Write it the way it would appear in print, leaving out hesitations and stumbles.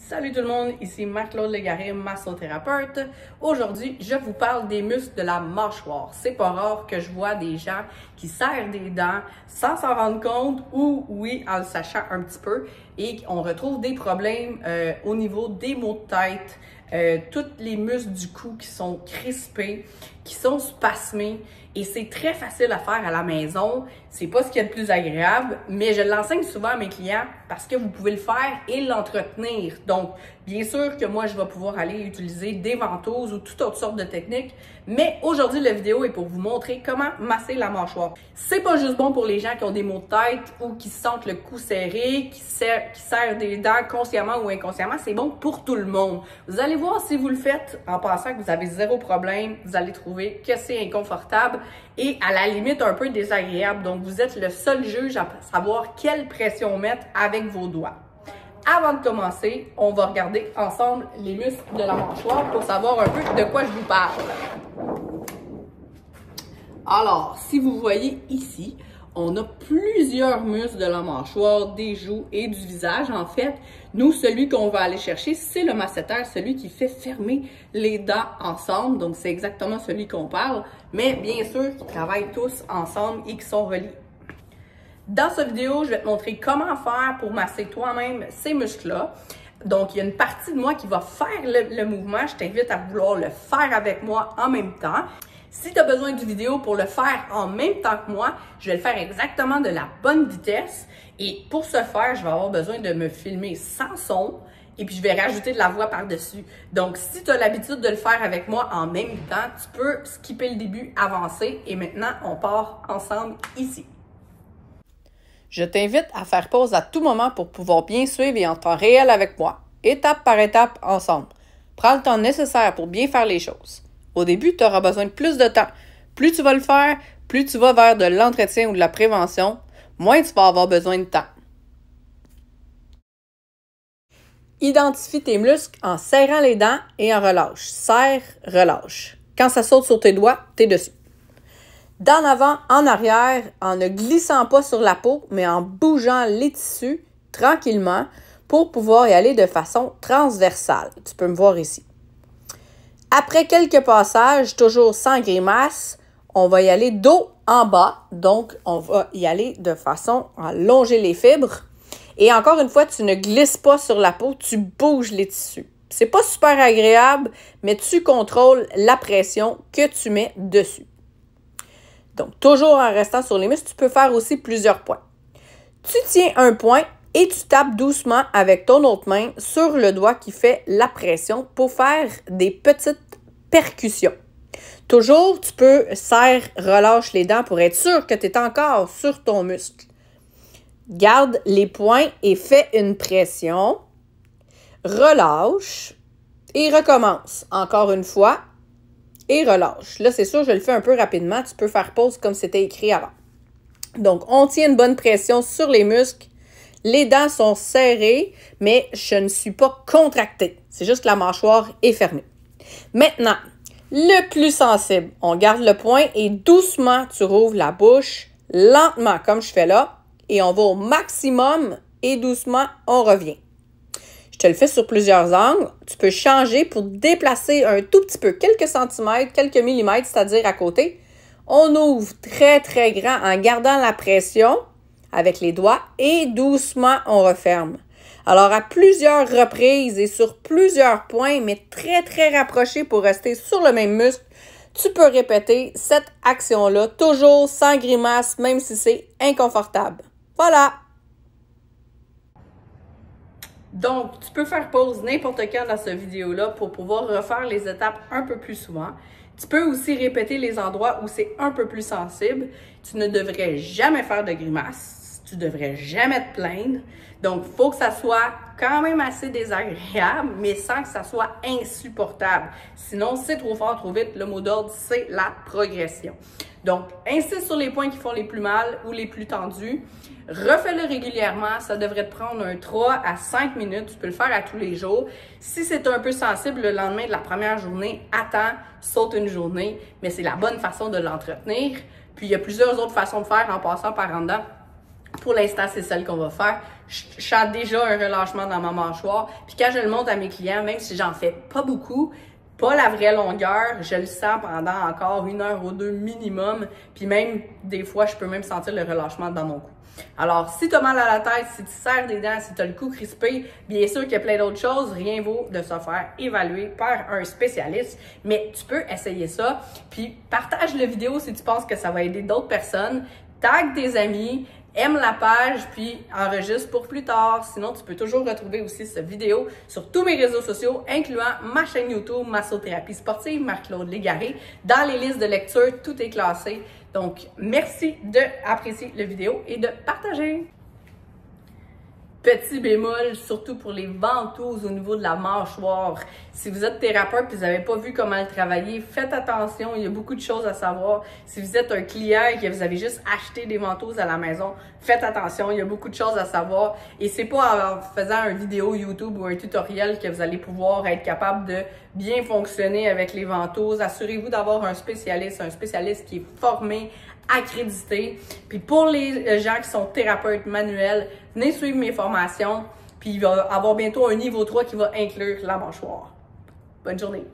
Salut tout le monde, ici Marc-Claude Légaré, massothérapeute. Aujourd'hui, je vous parle des muscles de la mâchoire. C'est pas rare que je vois des gens qui serrent des dents sans s'en rendre compte ou, oui, en le sachant un petit peu. Et on retrouve des problèmes au niveau des maux de tête, tous les muscles du cou qui sont crispés, qui sont spasmés. Et c'est très facile à faire à la maison. C'est pas ce qu'il y a de plus agréable, mais je l'enseigne souvent à mes clients parce que vous pouvez le faire et l'entretenir. Donc, bien sûr que moi, je vais pouvoir aller utiliser des ventouses ou toute autre sorte de techniques. Mais aujourd'hui, la vidéo est pour vous montrer comment masser la mâchoire. C'est pas juste bon pour les gens qui ont des maux de tête ou qui sentent le cou serré, qui serrent des dents consciemment ou inconsciemment. C'est bon pour tout le monde. Vous allez voir si vous le faites en pensant que vous avez zéro problème, vous allez trouver que c'est inconfortable et à la limite un peu désagréable. Donc, vous êtes le seul juge à savoir quelle pression mettre avec vos doigts. Avant de commencer, on va regarder ensemble les muscles de la mâchoire pour savoir un peu de quoi je vous parle. Alors, si vous voyez ici, on a plusieurs muscles de la mâchoire, des joues et du visage. En fait, nous, celui qu'on va aller chercher, c'est le masséter, celui qui fait fermer les dents ensemble. Donc, c'est exactement celui qu'on parle, mais bien sûr qu'ils travaillent tous ensemble et qu'ils sont reliés. Dans cette vidéo, je vais te montrer comment faire pour masser toi-même ces muscles-là. Donc, il y a une partie de moi qui va faire le mouvement. Je t'invite à vouloir le faire avec moi en même temps. Si tu as besoin d'une vidéo pour le faire en même temps que moi, je vais le faire exactement de la bonne vitesse. Et pour ce faire, je vais avoir besoin de me filmer sans son et puis je vais rajouter de la voix par-dessus. Donc, si tu as l'habitude de le faire avec moi en même temps, tu peux skipper le début, avancer et maintenant, on part ensemble ici. Je t'invite à faire pause à tout moment pour pouvoir bien suivre et en temps réel avec moi, étape par étape ensemble. Prends le temps nécessaire pour bien faire les choses. Au début, tu auras besoin de plus de temps. Plus tu vas le faire, plus tu vas vers de l'entretien ou de la prévention, moins tu vas avoir besoin de temps. Identifie tes muscles en serrant les dents et en relâche. Serre, relâche. Quand ça saute sur tes doigts, t'es dessus. D'en avant, en arrière, en ne glissant pas sur la peau, mais en bougeant les tissus tranquillement pour pouvoir y aller de façon transversale. Tu peux me voir ici. Après quelques passages, toujours sans grimace, on va y aller dos en bas. Donc, on va y aller de façon à longer les fibres. Et encore une fois, tu ne glisses pas sur la peau, tu bouges les tissus. C'est pas super agréable, mais tu contrôles la pression que tu mets dessus. Donc, toujours en restant sur les muscles, tu peux faire aussi plusieurs points. Tu tiens un point et tu tapes doucement avec ton autre main sur le doigt qui fait la pression pour faire des petites percussions. Toujours, tu peux serre, relâche les dents pour être sûr que tu es encore sur ton muscle. Garde les poings et fais une pression. Relâche et recommence. Encore une fois. Et relâche. Là, c'est sûr, je le fais un peu rapidement. Tu peux faire pause comme c'était écrit avant. Donc, on tient une bonne pression sur les muscles. Les dents sont serrées, mais je ne suis pas contractée. C'est juste que la mâchoire est fermée. Maintenant, le plus sensible, on garde le poing et doucement, tu rouvres la bouche, lentement, comme je fais là, et on va au maximum et doucement, on revient. Je te le fais sur plusieurs angles. Tu peux changer pour déplacer un tout petit peu, quelques centimètres, quelques millimètres, c'est-à-dire à côté. On ouvre très, très grand en gardant la pression avec les doigts et doucement, on referme. Alors, à plusieurs reprises et sur plusieurs points, mais très, très rapprochés pour rester sur le même muscle, tu peux répéter cette action-là, toujours sans grimace, même si c'est inconfortable. Voilà! Donc, tu peux faire pause n'importe quand dans cette vidéo-là pour pouvoir refaire les étapes un peu plus souvent. Tu peux aussi répéter les endroits où c'est un peu plus sensible. Tu ne devrais jamais faire de grimaces. Tu devrais jamais te plaindre. Donc, il faut que ça soit quand même assez désagréable, mais sans que ça soit insupportable. Sinon, c'est trop fort, trop vite. Le mot d'ordre, c'est la progression. Donc, insiste sur les points qui font les plus mal ou les plus tendus. Refais-le régulièrement. Ça devrait te prendre un 3 à 5 minutes. Tu peux le faire à tous les jours. Si c'est un peu sensible le lendemain de la première journée, attends, saute une journée. Mais c'est la bonne façon de l'entretenir. Puis, il y a plusieurs autres façons de faire en passant par en dedans. Pour l'instant, c'est celle qu'on va faire. je sens déjà un relâchement dans ma mâchoire. Puis quand je le montre à mes clients, même si j'en fais pas beaucoup, pas la vraie longueur, je le sens pendant encore 1 heure ou 2 minimum. Puis même, des fois, je peux même sentir le relâchement dans mon cou. Alors, si tu as mal à la tête, si tu serres des dents, si tu as le cou crispé, bien sûr qu'il y a plein d'autres choses. Rien vaut de se faire évaluer par un spécialiste. Mais tu peux essayer ça. Puis, partage la vidéo si tu penses que ça va aider d'autres personnes. Tag tes amis. Aime la page, puis enregistre pour plus tard. Sinon, tu peux toujours retrouver aussi cette vidéo sur tous mes réseaux sociaux, incluant ma chaîne YouTube, Massothérapie sportive, Marc-Claude Légaré. Dans les listes de lecture, tout est classé. Donc, merci d'apprécier la vidéo et de partager. Petit bémol, surtout pour les ventouses au niveau de la mâchoire. Si vous êtes thérapeute et vous n'avez pas vu comment le travailler, faites attention, il y a beaucoup de choses à savoir. Si vous êtes un client et que vous avez juste acheté des ventouses à la maison, faites attention, il y a beaucoup de choses à savoir. Et c'est pas en faisant une vidéo YouTube ou un tutoriel que vous allez pouvoir être capable de bien fonctionner avec les ventouses. Assurez-vous d'avoir un spécialiste qui est formé, accrédité. Puis pour les gens qui sont thérapeutes manuels, venez suivre mes formations, puis il va avoir bientôt un niveau 3 qui va inclure la mâchoire. Bonne journée!